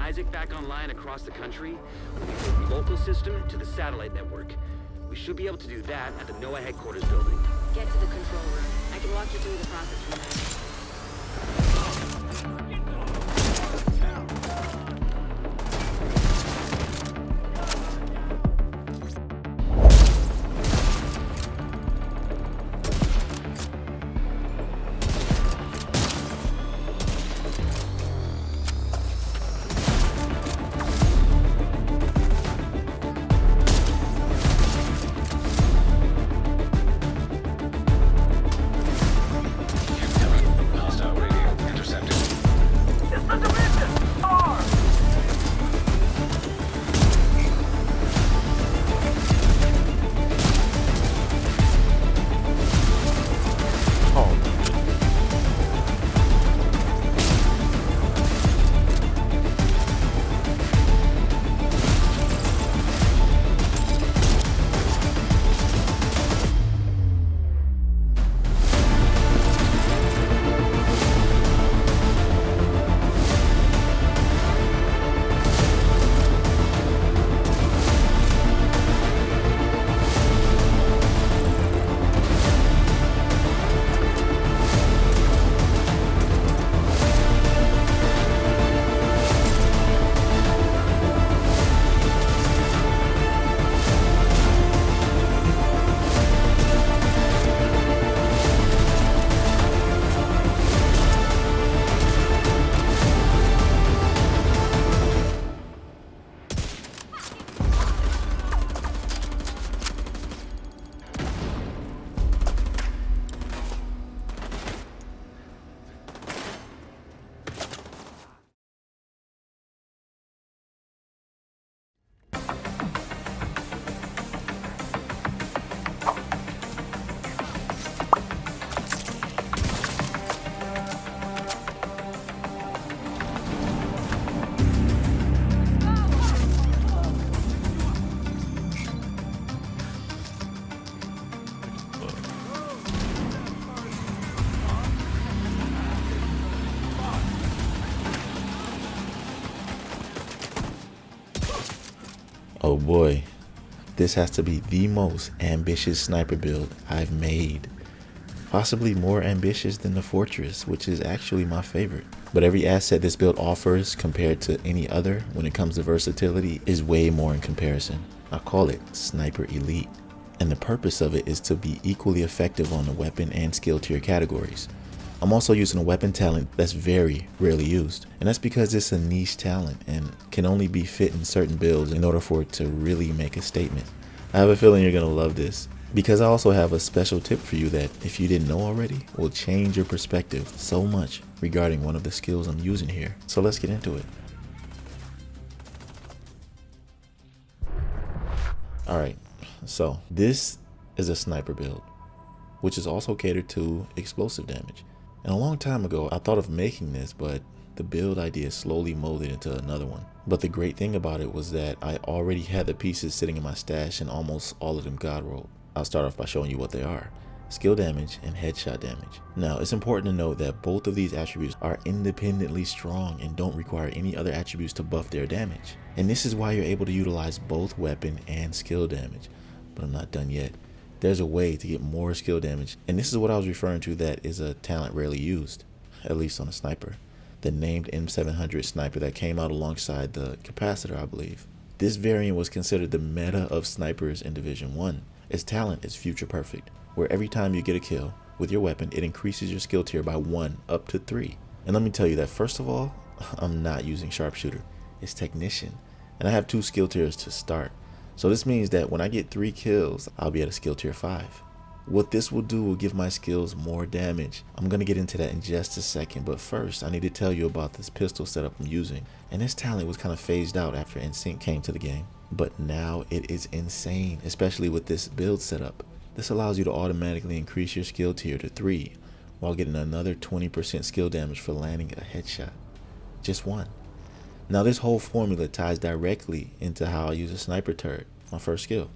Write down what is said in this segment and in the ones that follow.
𝐼SAAC back online across the country, we can take the local system to the satellite network. We should be able to do that at the NOAA headquarters building. Get to the control room. I can walk you through the process from there. Oh boy, this has to be the most ambitious sniper build I've made. Possibly more ambitious than the Fortress, which is actually my favorite. But every asset this build offers compared to any other when it comes to versatility is way more in comparison. I call it Sniper Elite. And the purpose of it is to be equally effective on the weapon and skill tier categories. I'm also using a weapon talent that's very rarely used, and that's because it's a niche talent and can only be fit in certain builds in order for it to really make a statement. I have a feeling you're going to love this, because I also have a special tip for you that, if you didn't know already, will change your perspective so much regarding one of the skills I'm using here. So let's get into it. Alright, so this is a sniper build, which is also catered to explosive damage. And a long time ago, I thought of making this, but the build idea slowly molded into another one. But the great thing about it was that I already had the pieces sitting in my stash, and almost all of them God rolled. I'll start off by showing you what they are: skill damage and headshot damage. Now, it's important to note that both of these attributes are independently strong and don't require any other attributes to buff their damage. And this is why you're able to utilize both weapon and skill damage. But I'm not done yet. There's a way to get more skill damage, and this is what I was referring to that is a talent rarely used, at least on a sniper. The named M700 sniper that came out alongside the capacitor, I believe. This variant was considered the meta of snipers in Division 1. Its talent is future perfect, where every time you get a kill with your weapon, it increases your skill tier by 1 up to 3. And let me tell you that, first of all, I'm not using sharpshooter, it's technician, and I have 2 skill tiers to start. So this means that when I get 3 kills, I'll be at a skill tier 5. What this will do will give my skills more damage. I'm going to get into that in just a second, but first I need to tell you about this pistol setup I'm using. And this talent was kind of phased out after 𝐸 came to the game, but now it is insane, especially with this build setup. This allows you to automatically increase your skill tier to 3 while getting another 20% skill damage for landing a headshot. Just 1. Now this whole formula ties directly into how I use a sniper turret, my first skill.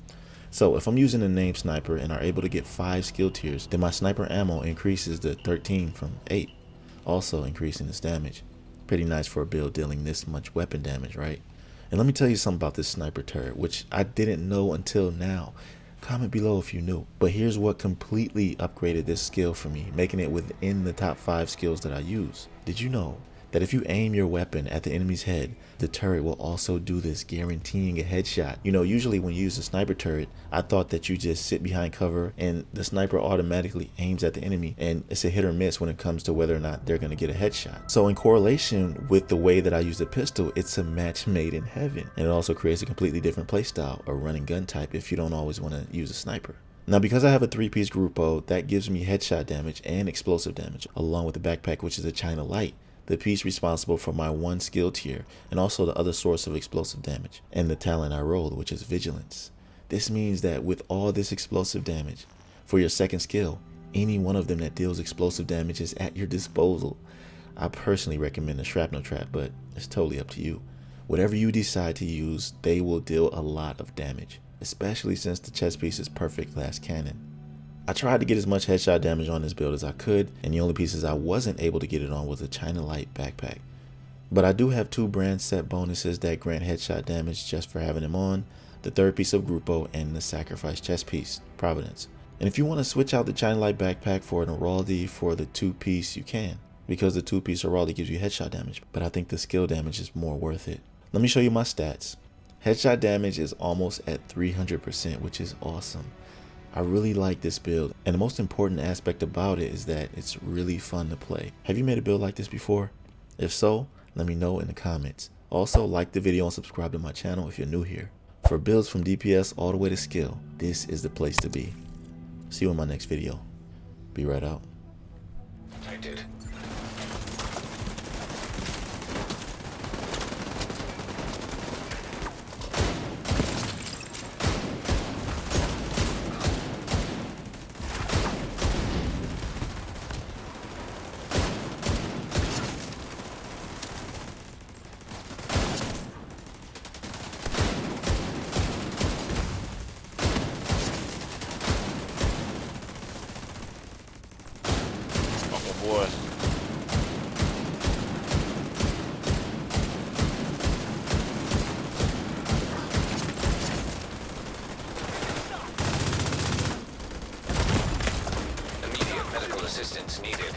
So if I'm using a named sniper and are able to get 5 skill tiers, then my sniper ammo increases to 13 from 8, also increasing its damage. Pretty nice for a build dealing this much weapon damage, right? And let me tell you something about this sniper turret, which I didn't know until now. Comment below if you knew. But here's what completely upgraded this skill for me, making it within the top 5 skills that I use. Did you know that if you aim your weapon at the enemy's head, the turret will also do this, guaranteeing a headshot? You know, usually when you use a sniper turret, I thought that you just sit behind cover and the sniper automatically aims at the enemy, and it's a hit or miss when it comes to whether or not they're going to get a headshot. So in correlation with the way that I use the pistol, it's a match made in heaven. And it also creates a completely different playstyle or running gun type if you don't always want to use a sniper. Now, because I have a 3-piece Gruppo, that gives me headshot damage and explosive damage, along with the backpack, which is a China Light, the piece responsible for my 1 skill tier, and also the other source of explosive damage, and the talent I rolled, which is Vigilance. This means that with all this explosive damage, for your second skill, any one of them that deals explosive damage is at your disposal. I personally recommend the Shrapnel Trap, but it's totally up to you. Whatever you decide to use, they will deal a lot of damage, especially since the chest piece is perfect glass cannon. I tried to get as much headshot damage on this build as I could, and the only pieces I wasn't able to get it on was a China Light backpack. But I do have 2 brand set bonuses that grant headshot damage just for having them on, the 3rd piece of Gruppo and the Sacrifice chest piece, Providence. And if you want to switch out the China Light backpack for an Hraldi for the 2-piece, you can, because the 2-piece Hraldi gives you headshot damage, but I think the skill damage is more worth it. Let me show you my stats. Headshot damage is almost at 300%, which is awesome. I really like this build, and the most important aspect about it is that it's really fun to play. Have you made a build like this before? If so, let me know in the comments. Also, like the video and subscribe to my channel if you're new here. For builds from DPS all the way to skill, this is the place to be. See you in my next video. Be right out. I did. Boy. Immediate medical assistance needed.